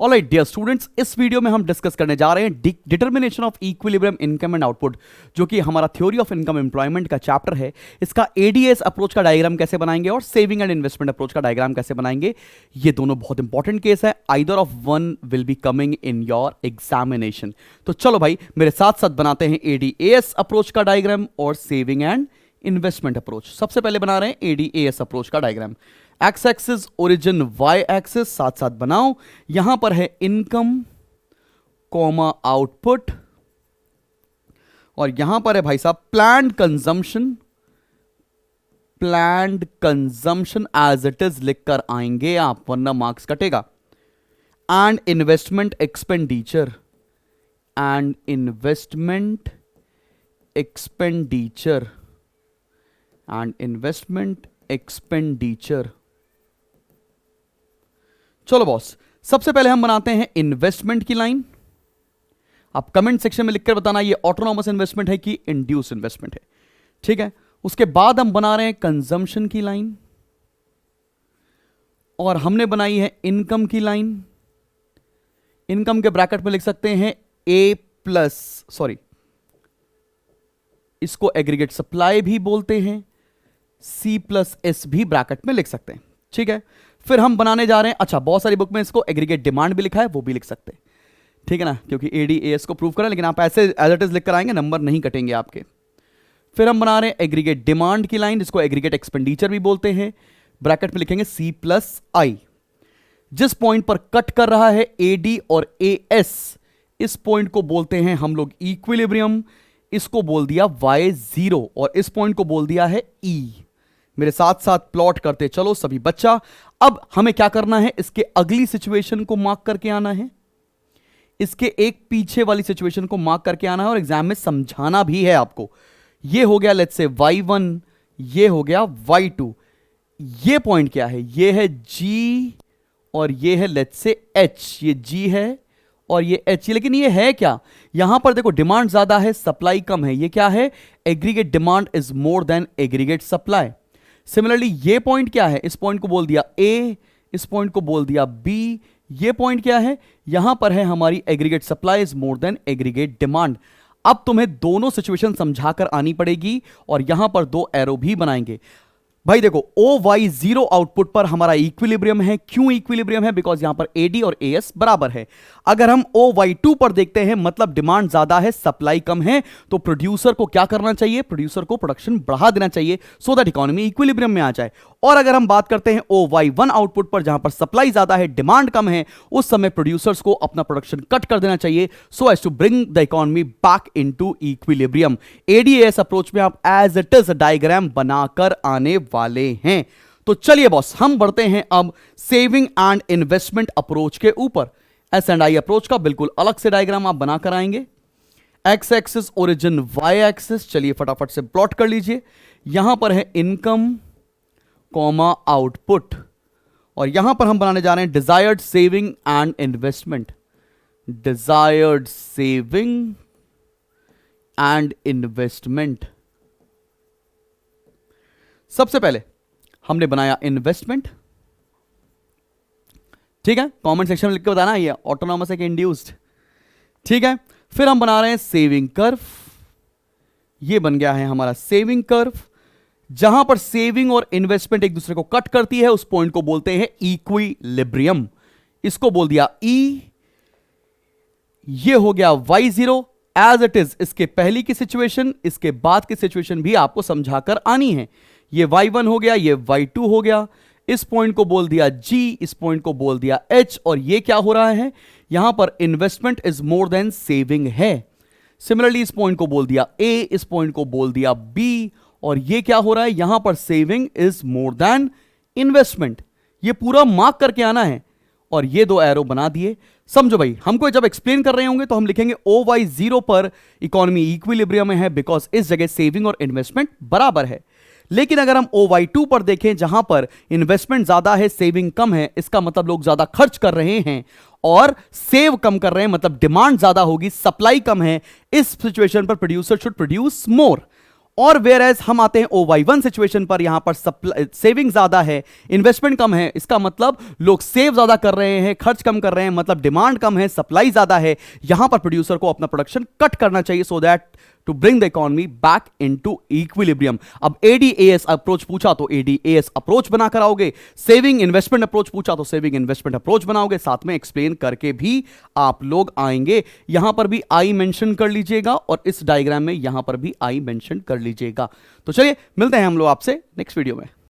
Alright dear students, इस video में हम डिस्कस करने जा रहे हैं determination of equilibrium income and output, जो कि हमारा थ्योरी ऑफ इनकम एम्प्लॉयमेंट का चैप्टर है। इसका एडीएस अप्रोच का डायग्राम कैसे बनाएंगे और सेविंग एंड इन्वेस्टमेंट अप्रोच का डायग्राम कैसे बनाएंगे, ये दोनों बहुत इंपॉर्टेंट केस है। Either of one will be coming in your examination. तो चलो भाई, मेरे साथ साथ बनाते हैं एडीएस अप्रोच का डायग्राम और सेविंग एंड इन्वेस्टमेंट अप्रोच। सबसे पहले बना रहे हैं एडीएस अप्रोच का diagram. X axis origin, Y axis साथ साथ बनाओ। यहां पर है इनकम कॉमा आउटपुट और यहां पर है भाई साहब planned consumption as it is लिख कर आएंगे आप, वरना मार्क्स कटेगा। एंड इन्वेस्टमेंट एक्सपेंडिचर चलो बॉस, सबसे पहले हम बनाते हैं इन्वेस्टमेंट की लाइन। आप कमेंट सेक्शन में लिखकर बताना ये ऑटोनॉमस इन्वेस्टमेंट है कि इंड्यूस इन्वेस्टमेंट है, ठीक है। उसके बाद हम बना रहे हैं कंजम्पशन की लाइन और हमने बनाई है इनकम की लाइन। इनकम के ब्रैकेट में लिख सकते हैं इसको एग्रीगेट सप्लाई भी बोलते हैं, C+S भी ब्रैकेट में लिख सकते हैं, ठीक है। फिर हम बनाने जा रहे हैं, अच्छा बहुत सारी बुक में इसको एग्रीगेट डिमांड भी लिखा है, वो भी लिख सकते हैं, ठीक है ना, क्योंकि एडीएस को प्रूव करें, लेकिन आप ऐसे एज इट इज लिख कर आएंगे, नंबर नहीं कटेंगे आपके। फिर हम बना रहे हैं एग्रीगेट डिमांड की लाइन, जिसको एग्रीगेट एक्सपेंडिचर भी बोलते हैं, ब्रैकेट में लिखेंगे C+I। जिस पॉइंट पर कट कर रहा है AD और AS, इस पॉइंट को बोलते हैं हम लोग इक्विलिब्रियम, इसको बोल दिया Y0 और इस पॉइंट को बोल दिया है E। मेरे साथ साथ प्लॉट करते चलो सभी बच्चा। अब हमें क्या करना है, इसके अगली सिचुएशन को मार्क करके आना है, इसके एक पीछे वाली सिचुएशन को मार्क करके आना है और एग्जाम में समझाना भी है आपको। ये हो गया लेट्स से Y1, ये हो गया Y2। ये पॉइंट क्या है, ये है G और ये है लेट्स से H। ये G है और ये H, लेकिन ये है क्या, यहां पर देखो डिमांड ज्यादा है, सप्लाई कम है। ये क्या है, aggregate demand is more than aggregate supply. Similarly ये पॉइंट क्या है, इस पॉइंट को बोल दिया A, इस पॉइंट को बोल दिया B। ये पॉइंट क्या है, यहां पर है हमारी aggregate supply is more than aggregate demand. अब तुम्हें दोनों सिचुएशन समझाकर आनी पड़ेगी और यहां पर दो एरो भी बनाएंगे। भाई देखो OY0 आउटपुट पर हमारा इक्विलिब्रियम है। क्यों इक्विलिब्रियम है, बिकॉज यहां पर AD और AS बराबर है। अगर हम OY2 पर देखते हैं, मतलब डिमांड ज्यादा है सप्लाई कम है, तो प्रोड्यूसर को क्या करना चाहिए, प्रोड्यूसर को प्रोडक्शन बढ़ा देना चाहिए सो दैट इकोनॉमी इक्विलिब्रियम में आ जाए। और अगर हम बात करते हैं OY1 आउटपुट पर, जहां पर सप्लाई ज्यादा है डिमांड कम है, उस समय प्रोड्यूसर्स को अपना प्रोडक्शन कट कर देना चाहिए so as to bring the economy back into equilibrium. ADAS approach में आप एज इट इज डायग्राम बनाकर आने वाले हैं। तो चलिए बॉस, हम बढ़ते हैं अब सेविंग एंड इन्वेस्टमेंट अप्रोच के ऊपर। S&I अप्रोच का बिल्कुल अलग से डायग्राम आप बनाकर आएंगे। X axis origin, Y axis, चलिए फटाफट से प्लॉट कर लीजिए। यहां पर है इनकम कॉमा आउटपुट और यहां पर हम बनाने जा रहे हैं desired saving and investment. Desired saving and investment. सबसे पहले हमने बनाया इन्वेस्टमेंट, ठीक है। कमेंट सेक्शन में लिख के बताना ये ऑटोनॉमस है कि इंड्यूस्ड, ठीक है। फिर हम बना रहे हैं सेविंग कर्व। ये बन गया है हमारा सेविंग कर्व। जहां पर सेविंग और इन्वेस्टमेंट एक दूसरे को कट करती है, उस पॉइंट को बोलते हैं इक्विलिब्रियम। इसको बोल दिया E। ये हो गया Y0 एज इट इज। इसके पहली की सिचुएशन, इसके बाद की सिचुएशन भी आपको समझाकर आनी है। ये Y1 हो गया, ये Y2 हो गया। इस पॉइंट को बोल दिया G, इस पॉइंट को बोल दिया H। और ये क्या हो रहा है, यहां पर investment is more than saving है। सिमिलरली इस पॉइंट को बोल दिया A, इस पॉइंट को बोल दिया B। और ये क्या हो रहा है, यहां पर saving is more than investment. ये पूरा मार्क करके आना है और ये दो एरो बना दिए। समझो भाई, हमको जब एक्सप्लेन कर रहे होंगे तो हम लिखेंगे OY0 पर इकोनॉमी इक्विलिब्रियम में है, बिकॉज इस जगह सेविंग और इन्वेस्टमेंट बराबर है। लेकिन अगर हम OY2 पर देखें, जहां पर इन्वेस्टमेंट ज्यादा है सेविंग कम है, इसका मतलब लोग ज्यादा खर्च कर रहे हैं और सेव कम कर रहे हैं, मतलब डिमांड ज्यादा होगी, सप्लाई कम है। इस सिचुएशन पर प्रोड्यूसर शुड प्रोड्यूस मोर। और वेयर एज हम आते हैं OY1 सिचुएशन पर, यहां पर सेविंग ज्यादा है, इन्वेस्टमेंट कम है। इसका मतलब लोग सेव ज्यादा कर रहे हैं, खर्च कम कर रहे हैं, मतलब डिमांड कम है, सप्लाई ज्यादा है। यहां पर प्रोड्यूसर को अपना प्रोडक्शन कट करना चाहिए so that to bring the economy back into equilibrium. अब ADAS अप्रोच पूछा तो ADAS अप्रोच बनाकर आओगे, सेविंग इन्वेस्टमेंट अप्रोच पूछा तो सेविंग इन्वेस्टमेंट अप्रोच बनाओगे, साथ में एक्सप्लेन करके भी आप लोग आएंगे। यहां पर भी आई मेंशन कर लीजिएगा और इस डायग्राम में यहां पर भी आई मेंशन कर लीजिएगा। तो चलिए मिलते हैं हम लोग आपसे नेक्स्ट वीडियो में।